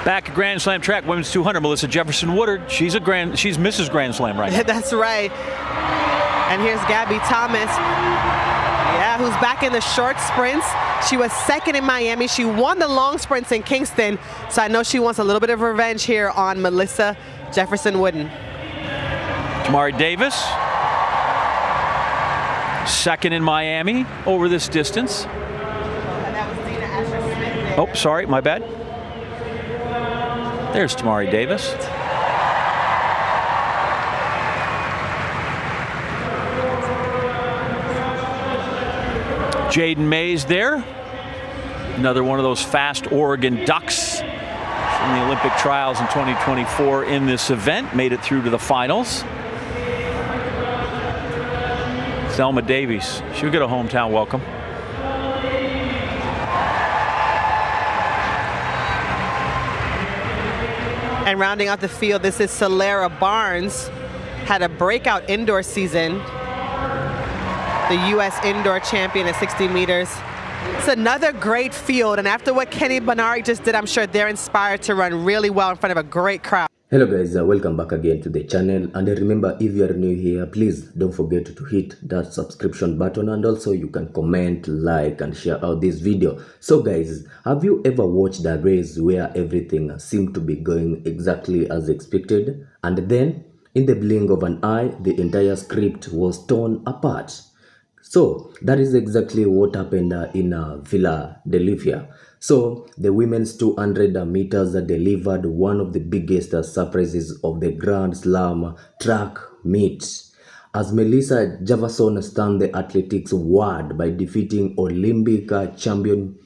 Back at Grand Slam track, women's 200, Melissa Jefferson Woodard. She's Mrs. Grand Slam right now. That's right. And here's Gabby Thomas, who's back in the short sprints. She was second in Miami. She won the long sprints in Kingston. So I know she wants a little bit of revenge here on Melissa Jefferson Woodard. Tamari Davis, second in Miami over this distance. And that was Dina Asher-Smith. Oh, sorry, my bad. There's Tamari Davis. Jaden Mays there. Another one of those fast Oregon Ducks from the Olympic trials in 2024 in this event. Made it through to the finals. Thelma Davies. She'll get a hometown welcome. And rounding out the field, this is Celera Barnes. Had a breakout indoor season. The U.S. indoor champion at 60 meters. It's another great field, and after what Kenny Benari just did, I'm sure they're inspired to run really well in front of a great crowd. Hello guys, welcome back again to the channel, and remember, if you are new here, please don't forget to hit that subscription button, and also you can comment, like and share out this video. So guys, have you ever watched a race where everything seemed to be going exactly as expected, and then in the blink of an eye the entire script was torn apart? So that is exactly what happened in Philadelphia. So the women's 200 meters delivered one of the biggest surprises of the Grand Slam track meet, as Melissa Jefferson stunned the athletics world by defeating Olympic champion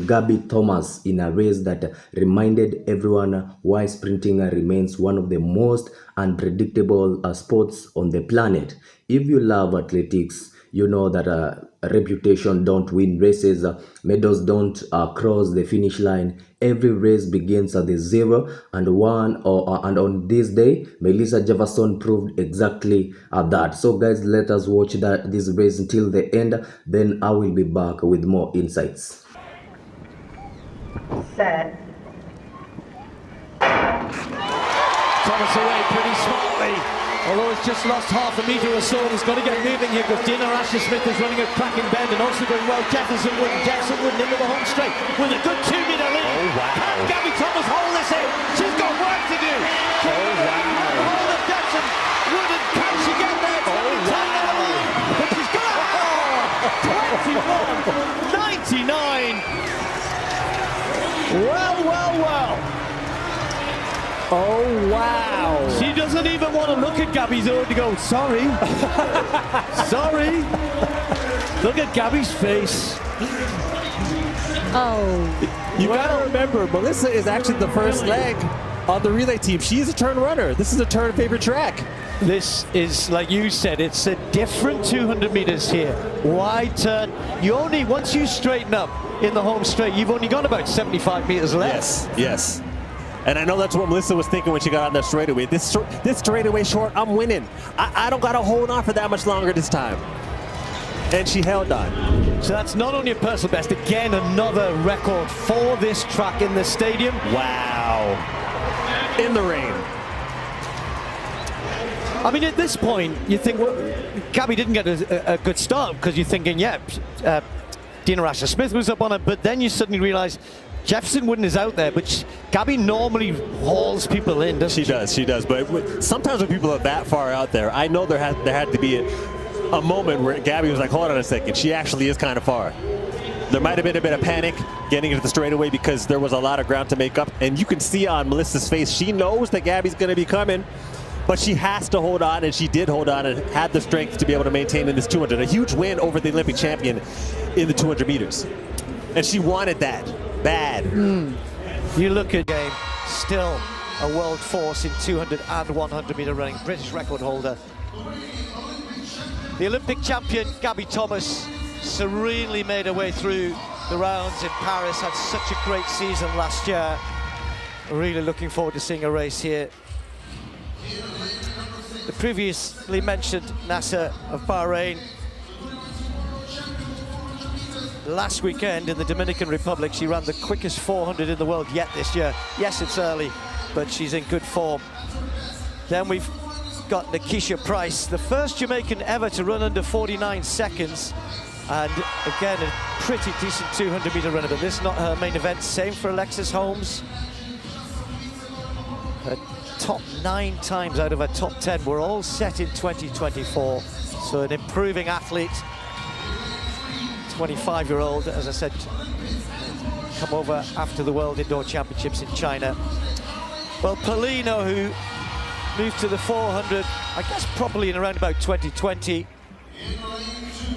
Gabby Thomas in a race that reminded everyone why sprinting remains one of the most unpredictable sports on the planet. If you love athletics, you know that reputation don't win races, medals don't cross the finish line. Every race begins at the 0 and 1, and on this day, Melissa Jefferson proved exactly that. So guys, let us watch this race until the end, then I will be back with more insights. Set. Thomas away pretty smartly. Although it's just lost half a metre or so, and he's got to get moving here because Dina Asher-Smith is running a cracking bend and also going well. Jefferson Woodard into the home straight with a good 2 metre lead. Oh, wow. Can Gabby Thomas hold this in? She's got work to do. Oh, wow. Hold of Jefferson Woodard. Can she get there? It's going to be tight on the line. But she's got it. 21.99. Well. Oh, wow. She doesn't even want to look at Gabby's own to go, sorry. Sorry. Look at Gabby's face. Oh. You gotta remember, Melissa is actually the first leg on the relay team. She is a turn runner. This is a turn favorite track. This is, like you said, it's a different 200 meters here. Wide turn. You only, once you straighten up in the home straight, you've only got about 75 meters left. Yes. And I know that's what Melissa was thinking when she got on that straightaway. This straightaway short, I'm winning. I don't got to hold on for that much longer this time. And she held on. So that's not only a personal best, again, another record for this track in the stadium. Wow. In the rain. I mean, at this point, you think, well, Gabby didn't get a good start because you're thinking, Dina Asher-Smith was up on it, but then you suddenly realize Jefferson Woodard is out there, but Gabby normally hauls people in, doesn't she? She does. But sometimes when people are that far out there, I know there had to be a moment where Gabby was like, hold on a second, she actually is kind of far. There might have been a bit of panic getting into the straightaway because there was a lot of ground to make up. And you can see on Melissa's face, she knows that Gabby's going to be coming, but she has to hold on, and she did hold on and had the strength to be able to maintain in this 200. A huge win over the Olympic champion in the 200 meters. And she wanted that. Bad. You look at game, still a world force in 200 and 100 meter running, British record holder. The Olympic champion Gabby Thomas serenely made her way through the rounds in Paris, had such a great season last year. Really looking forward to seeing a race here. The previously mentioned Nasser of Bahrain last weekend in the Dominican Republic. She ran the quickest 400 in the world yet this year. Yes, it's early, but she's in good form. Then we've got Nikisha Price, the first Jamaican ever to run under 49 seconds. And again, a pretty decent 200-meter runner, but this is not her main event. Same for Alexis Holmes. Her top 9 times out of her top 10 were all set in 2024. So an improving athlete, 25-year-old, as I said, come over after the World Indoor Championships in China. Well, Paulino, who moved to the 400, I guess probably in around about 2020,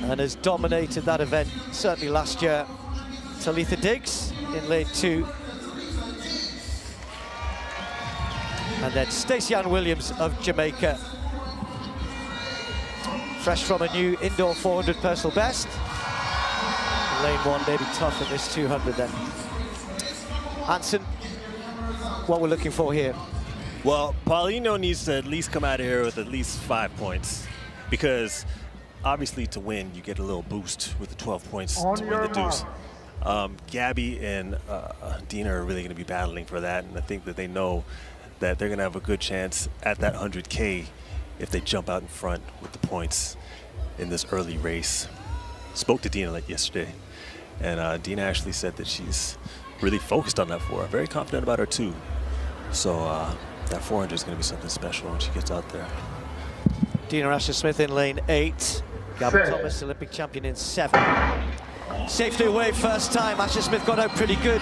and has dominated that event, certainly last year. Talitha Diggs in lane 2. And then Stacey Ann Williams of Jamaica. Fresh from a new indoor 400 personal best. Lane 1 may be tough in this 200 then. Hansen, what we're looking for here? Well, Paulino needs to at least come out of here with at least 5 points, because obviously to win, you get a little boost with the 12 points to win the deuce. Gabby and Dina are really going to be battling for that, and I think that they know that they're going to have a good chance at that 100K if they jump out in front with the points in this early race. Spoke to Dina like yesterday, and Dina actually said that she's really focused on that 4. Very confident about her too. So that 400 is going to be something special when she gets out there. Dina Asher-Smith in lane 8. Gabby Thomas, Olympic champion, in 7. Safety away first time. Asher-Smith got out pretty good.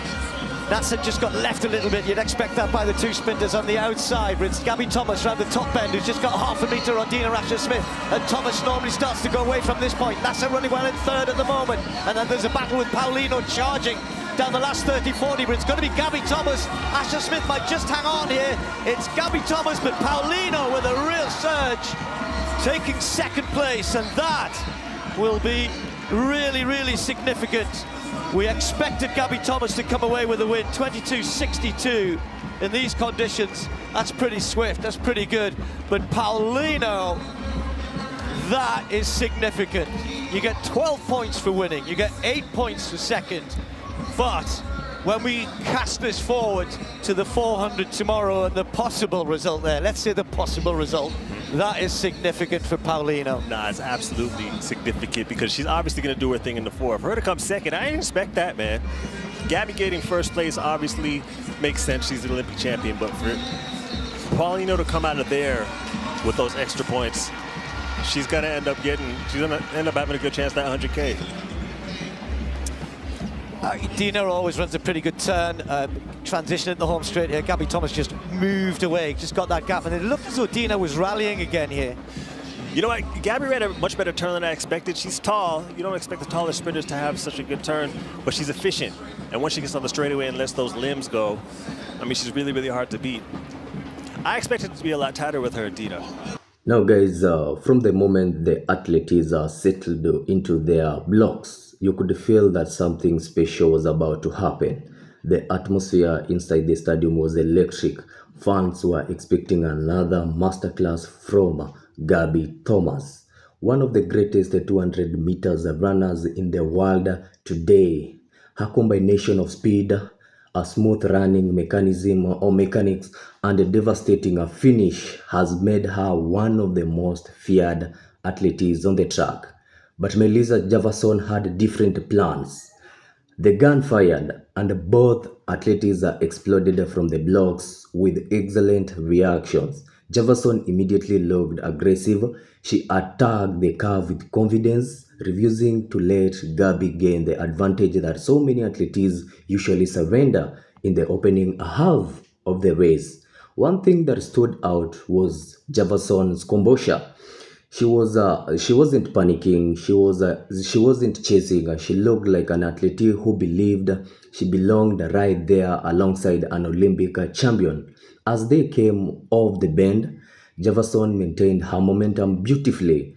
Natson just got left a little bit. You'd expect that by the 2 sprinters on the outside. But it's Gabby Thomas around the top end who's just got half a metre on Dina Asher-Smith. And Thomas normally starts to go away from this point. Natson running well in 3rd at the moment. And then there's a battle with Paulino charging down the last 30-40, but it's going to be Gabby Thomas. Asher-Smith might just hang on here. It's Gabby Thomas, but Paulino with a real surge, taking 2nd place, and that will be really, really significant. We expected Gabby Thomas to come away with a win, 22.62 in these conditions. That's pretty swift, that's pretty good. But Paulino, that is significant. You get 12 points for winning, you get 8 points for 2nd. But when we cast this forward to the 400 tomorrow and the possible result there, let's say the possible result, that is significant for Paulino. Nah, it's absolutely significant, because she's obviously going to do her thing in the 4. For her to come 2nd, I didn't expect that, man. Gabby getting 1st place obviously makes sense. She's an Olympic champion, but for Paulino to come out of there with those extra points, she's going to end up having a good chance at that 100K. Dina always runs a pretty good turn, transition at the home straight here. Gabby Thomas just moved away, just got that gap, and it looked as though Dina was rallying again here. You know what, Gabby ran a much better turn than I expected. She's tall. You don't expect the taller sprinters to have such a good turn, but she's efficient. And once she gets on the straightaway and lets those limbs go, I mean, she's really, really hard to beat. I expected it to be a lot tighter with her, Dina. Now guys, from the moment the athletes are settled into their blocks, you could feel that something special was about to happen. The atmosphere inside the stadium was electric. Fans were expecting another masterclass from Gabby Thomas, one of the greatest 200 meters runners in the world today. Her combination of speed, a smooth running mechanism or mechanics, and a devastating finish has made her one of the most feared athletes on the track. But Melissa Jefferson had different plans. The gun fired, and both athletes exploded from the blocks with excellent reactions. Jefferson immediately looked aggressive. She attacked the curve with confidence, refusing to let Gabby gain the advantage that so many athletes usually surrender in the opening half of the race. One thing that stood out was Jefferson's composure. She wasn't panicking. She wasn't chasing. She looked like an athlete who believed she belonged right there alongside an Olympic champion. As they came off the bend, Jefferson maintained her momentum beautifully.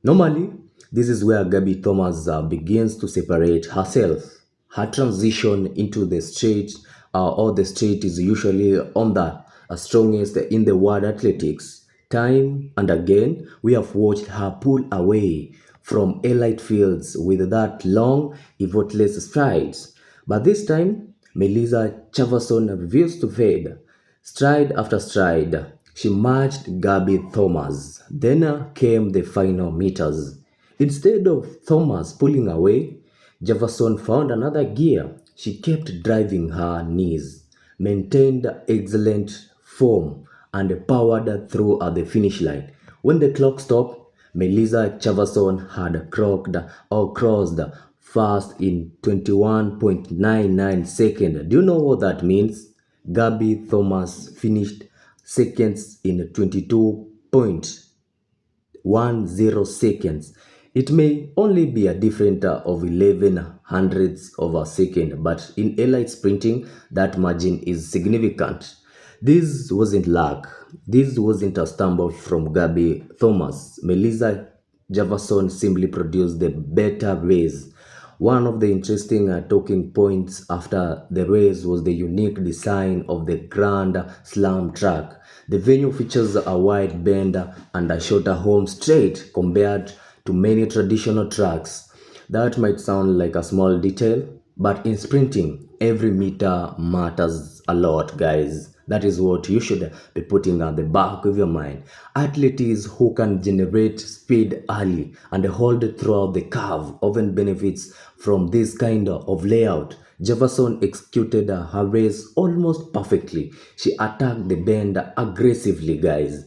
Normally, this is where Gabby Thomas begins to separate herself. Her transition into the straight the straight is usually on the strongest in the world athletics. Time and again, we have watched her pull away from elite fields with that long, effortless strides. But this time, Melissa Jefferson refused to fade. Stride after stride, she matched Gabby Thomas. Then came the final meters. Instead of Thomas pulling away, Jefferson found another gear. She kept driving her knees, maintained excellent form, and powered through at the finish line. When the clock stopped, Melissa Jefferson had crossed first in 21.99 seconds. Do you know what that means? Gabby Thomas finished seconds in 22.10 seconds. It may only be a difference of 11 hundredths of a second, but in elite sprinting, that margin is significant. This wasn't luck. This wasn't a stumble from Gabby Thomas. Melissa Jefferson simply produced the better race. One of the interesting talking points after the race was the unique design of the Grand Slam track. The venue features a wide bend and a shorter home straight compared to many traditional tracks. That might sound like a small detail, but in sprinting, every meter matters a lot, guys. That is what you should be putting at the back of your mind. Athletes who can generate speed early and hold throughout the curve often benefits from this kind of layout. Jefferson executed her race almost perfectly. She attacked the bend aggressively, guys,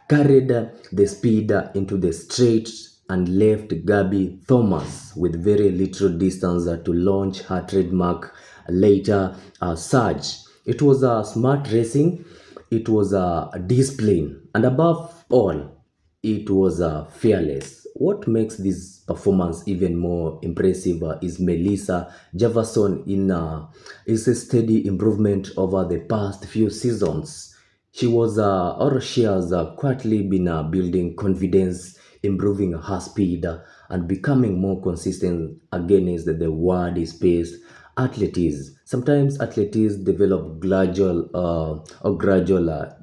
carried the speed into the straight, and left Gabby Thomas with very little distance to launch her trademark later surge. It was a smart racing, it was a discipline, and above all, it was fearless. What makes this performance even more impressive is Melissa Jefferson is a steady improvement over the past few seasons. She has quietly been building confidence, improving her speed, and becoming more consistent against the word space athletes. Sometimes athletes develop gradual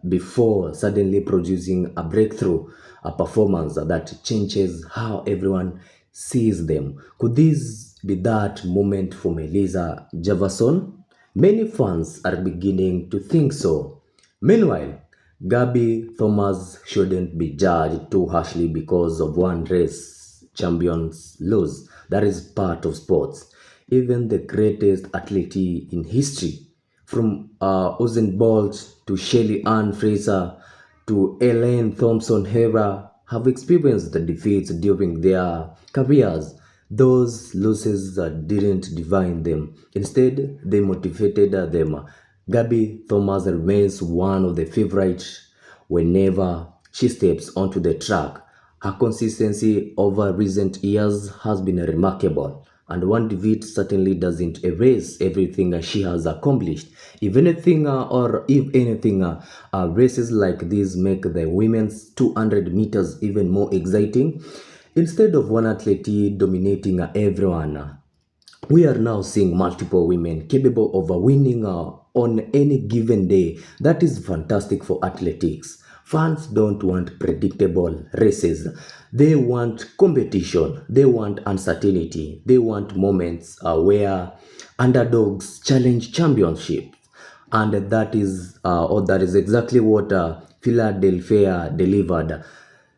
before suddenly producing a breakthrough, a performance that changes how everyone sees them. Could this be that moment for Melissa Jefferson? Many fans are beginning to think so. Meanwhile, Gabby Thomas shouldn't be judged too harshly because of one race. Champions lose. That is part of sports. Even the greatest athlete in history, from Usain Bolt to Shelly Ann Fraser to Elaine Thompson Hera, have experienced the defeats during their careers. Those losses didn't define them. Instead, they motivated them. Gabby Thomas remains one of the favorites whenever she steps onto the track. Her consistency over recent years has been remarkable, and one defeat certainly doesn't erase everything she has accomplished. If anything, races like these make the women's 200 meters even more exciting. Instead of one athlete dominating everyone, we are now seeing multiple women capable of winning on any given day. That is fantastic for athletics. Fans don't want predictable races. They want competition. They want uncertainty. They want moments where underdogs challenge championships. And that is exactly what Philadelphia delivered.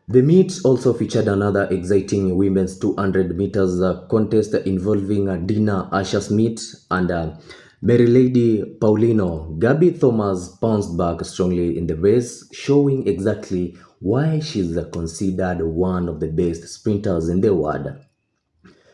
The meet also featured another exciting women's 200 meters contest involving Dina Asher-Smith and Marilady Paulino. Gabby Thomas bounced back strongly in the race, showing exactly why she's considered one of the best sprinters in the world.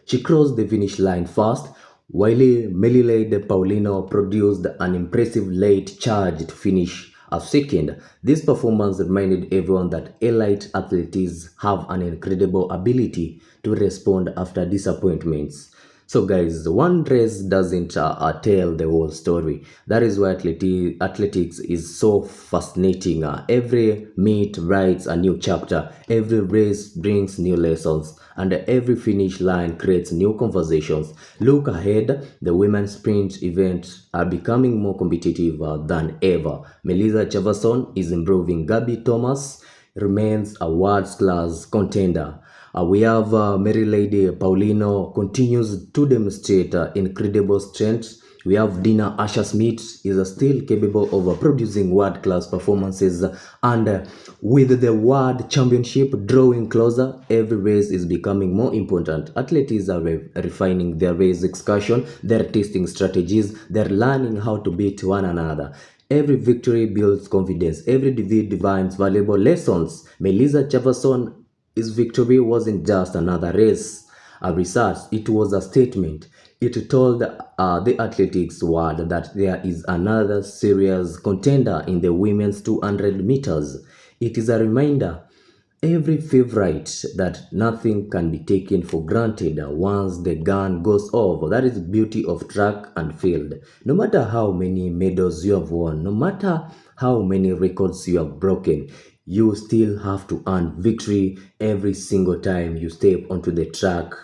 She crossed the finish line fast, while Marilady Paulino produced an impressive late charge to finish a second. This performance reminded everyone that elite athletes have an incredible ability to respond after disappointments. So guys, one race doesn't tell the whole story. That is why athletics is so fascinating. Every meet writes a new chapter, every race brings new lessons, and every finish line creates new conversations. Look ahead, the women's sprint events are becoming more competitive than ever. Melissa Jefferson is improving. Gabby Thomas remains a world-class contender. We have Mary Lady Paulino continues to demonstrate incredible strength. We have Dina Asher Smith is still capable of producing world-class performances, and with the World Championship drawing closer, every race is becoming more important. Athletes are refining their race excursion, they're testing strategies, they're learning how to beat one another. Every victory builds confidence, every defeat divines valuable lessons. Melissa Jefferson's victory wasn't just another race, a research, it was a statement. It told the athletics world that there is another serious contender in the women's 200 meters. It is a reminder, every favorite, that nothing can be taken for granted once the gun goes off. That is the beauty of track and field. No matter how many medals you have won, no matter how many records you have broken, you still have to earn victory every single time you step onto the track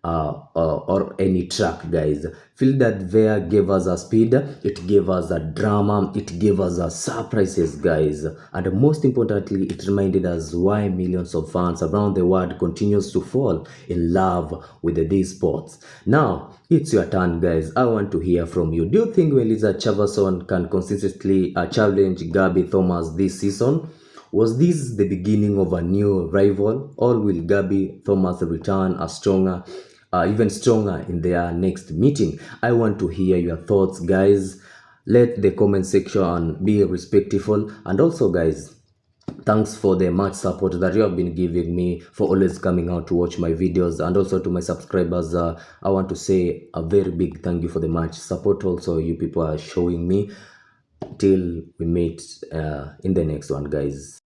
or any track, guys. Feel that there gave us a speed, it gave us a drama, it gave us a surprises, guys, and most importantly, it reminded us why millions of fans around the world continues to fall in love with these sports. Now it's your turn, guys. I want to hear from you. Do you think Melissa Jefferson can consistently challenge Gabby Thomas this season? Was this the beginning of a new rival, or will Gabby Thomas return a stronger, even stronger in their next meeting? I want to hear your thoughts, guys. Let the comment section be respectful, and also, guys, thanks for the much support that you have been giving me, for always coming out to watch my videos, and also to my subscribers. I want to say a very big thank you for the much support also you people are showing me. Till we meet in the next one, guys.